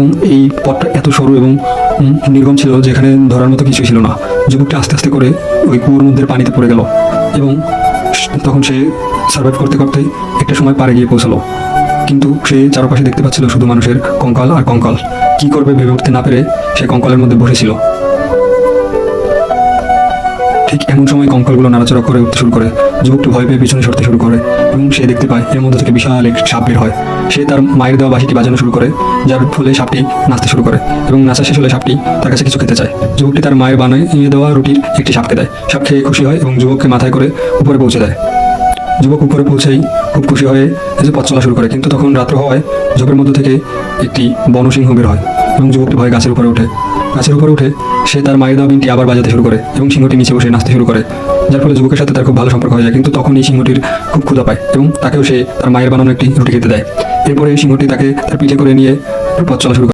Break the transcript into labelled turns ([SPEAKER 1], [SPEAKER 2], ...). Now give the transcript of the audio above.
[SPEAKER 1] এবং এই পথটা এত সরু এবং নির্গম ছিল যেখানে ধরার মতো কিছুই ছিল না। যুবকটি আস্তে আস্তে করে ওই কুয়োর মধ্যে পানিতে পড়ে গেল এবং তখন সে সার্ভাইভ করতে করতে একটা সময় পাড়ে গিয়ে পৌঁছালো। কিন্তু সে চারপাশে দেখতে পাচ্ছিল শুধু মানুষের কঙ্কাল আর কঙ্কাল। কি করবে ভেবে উঠতে না পেরে সে কঙ্কালের মধ্যে বসেছিল। ঠিক এমন সময় কঙ্কালগুলো নাড়াচাড়া করে উঠতে শুরু করে। যুবকটি ভয় পেয়ে পিছনে সরতে শুরু করে এবং সে দেখতে পায় এর মধ্যে থেকে বিশাল এক সাপ বের হয়। সে তার মায়ের দেওয়া বাঁশিটি বাজানো শুরু করে, যার ফলে সাপটি নাচতে শুরু করে এবং নাচা শেষ হলে সাপটি তার কাছে কিছু খেতে চায়। যুবকটি তার মায়ের বানিয়ে দেওয়া রুটির একটি সাপকে দেয়। সাপ খেয়ে খুশি হয় এবং যুবককে মাথায় করে উপরে পৌঁছে দেয়। যুবক উপরে পৌঁছেই খুব খুশি হয়ে পথ চলা শুরু করে। কিন্তু তখন রাত্র হওয়ায় ঝোপের মধ্যে থেকে একটি বনসিংহ বের হয় এবং যুবকটি ভয়ে গাছের উপরে ওঠে। গাছের উপরে উঠে সে তার মায়ের দেওয়া বিনটি আবার বাজাতে শুরু করে এবং সিংহটি নিচে বসে নাচতে শুরু করে, যার ফলে যুবকের সাথে তার খুব ভালো সম্পর্ক হয়ে যায়। কিন্তু তখন এই সিংহটির খুব ক্ষুধা পায় এবং তাকেও সে তার মায়ের বানানো একটি রুটি খেতে দেয়। এরপরে সিংহটি তাকে তার পিঠে করে নিয়ে পথ চলা শুরু করে।